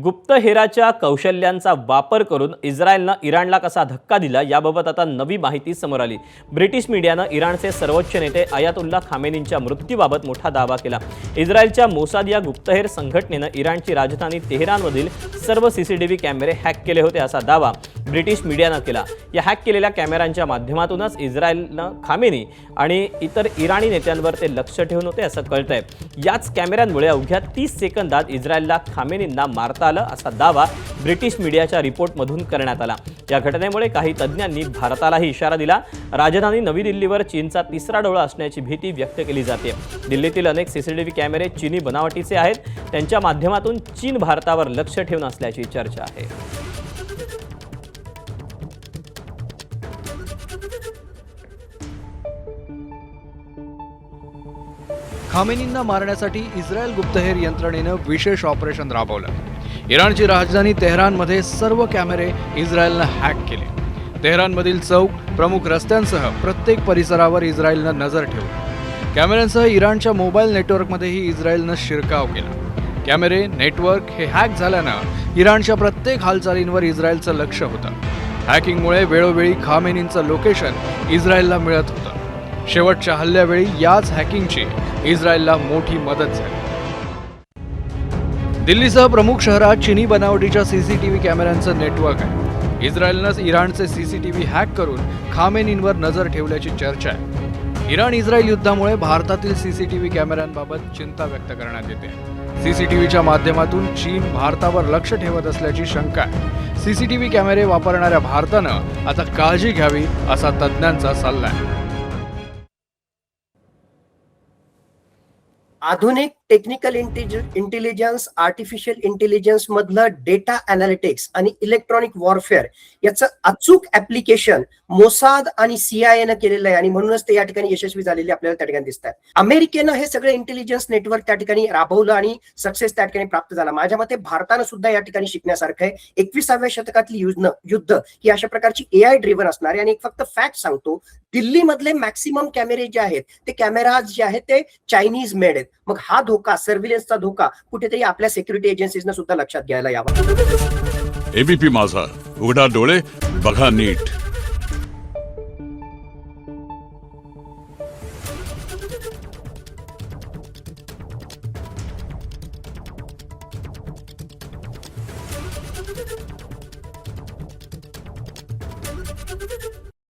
गुप्तहेराच्या कौशल्यांचा वापर करून इस्रायलनं इराणला कसा धक्का दिला याबाबत आता नवी माहिती समोर आली। ब्रिटिश मीडियानं इराणचे सर्वोच्च नेते अयातुल्ला खामेनींच्या मृत्यूबाबत मोठा दावा केला। इस्रायलच्या मोसाद या गुप्तहेर संघटनेनं इराणची राजधानी तेहरानमधील सर्व सीसीटीव्ही कॅमेरे हॅक केले होते असा दावा ब्रिटिश मीडियानं केला। या हॅक केलेल्या कॅमेऱ्यांच्या माध्यमातूनच इस्रायलनं खामेनी आणि इतर इराणी नेत्यांवर ते लक्ष ठेवून होते असं कळतंय। याच कॅमेऱ्यांमुळे अवघ्या 30 सेकंदात इस्रायलला खामेनींना मारता आलं असा दावा ब्रिटिश मीडियाच्या रिपोर्टमधून करण्यात आला। या घटनेमुळे काही तज्ञांनी भारतालाही इशारा दिला। राजधानी नवी दिल्लीवर चीनचा तिसरा डोळा असण्याची भीती व्यक्त केली जाते। दिल्लीतील अनेक सीसीटीव्ही कॅमेरे चीनी बनावटीचे आहेत, त्यांच्या माध्यमातून चीन भारतावर लक्ष ठेवून असल्याची चर्चा आहे। खामेनींना मारण्यासाठी इस्रायल गुप्तहेर यंत्रणेनं विशेष ऑपरेशन राबवलं। इराणची राजधानी तेहरानमध्ये सर्व कॅमेरे इस्रायलनं हॅक केले। तेहरानमधील चौक, प्रमुख रस्त्यांसह प्रत्येक परिसरावर इस्रायलनं नजर ठेवली। कॅमेऱ्यांसह इराणच्या मोबाईल नेटवर्कमध्येही इस्रायलनं शिरकाव केला। कॅमेरे, नेटवर्क हे हॅक झाल्यानं इराणच्या प्रत्येक हालचालींवर इस्रायलचं लक्ष होतं। हॅकिंगमुळे वेळोवेळी खामेनींचं लोकेशन इस्रायलला मिळत होतं। शेवटच्या हल्ल्यावेळी याच हॅकिंगची इस्रायलला मोठी मदत झाली। दिल्लीसह प्रमुख शहरात चीनी बनावटीच्या सीसीटीव्ही कॅमेऱ्यांचं नेटवर्क आहे। इस्रायलनं इराणचे सीसीटीव्ही हॅक करून खामेनींवर नजर ठेवल्याची चर्चा आहे। इराण-इस्रायल युद्धामुळे भारतातील सीसीटीव्ही कॅमेऱ्यांबाबत चिंता व्यक्त करण्यात येते। सीसीटीव्हीच्या माध्यमातून चीन भारतावर लक्ष ठेवत असल्याची शंका आहे। सीसीटीव्ही कॅमेरे वापरणाऱ्या भारतानं आता काळजी घ्यावी असा तज्ज्ञांचा सल्ला आहे। आधुनिक टेक्निकल इंटेलिजन्स, आर्टिफिशियल इंटेलिजन्स मधलं डेटा अनालिटिक्स आणि इलेक्ट्रॉनिक वॉरफेअर याचं अचूक ऍप्लिकेशन मोसाद आणि CIA ने केलेलं आहे आणि म्हणूनच ते या ठिकाणी यशस्वी झालेले आपल्याला त्या ठिकाणी दिसतात। अमेरिकेनं हे सगळे इंटेलिजन्स नेटवर्क त्या ठिकाणी राबवलं आणि सक्सेस त्या ठिकाणी प्राप्त झाला। माझ्या मते भारतानं सुद्धा या ठिकाणी शिकण्यासारखं आहे। 21व्या शतकातली युद्ध ही अशा प्रकारची AI ड्रिव्हन असणार आहे। आणि एक फक्त फॅक्ट सांगतो, दिल्ली मधले मॅक्सिमम कॅमेरे जे आहेत ते कॅमेराज जे आहेत ते चायनीज मेड आहेत। मग हा धोका, सर्व्हिलन्सचा धोका कुठेतरी आपल्या सिक्युरिटी एजन्सीजना सुद्धा लक्षात घ्यायला यावा। एबीपी माझा, उघडा डोळे बघा नीट।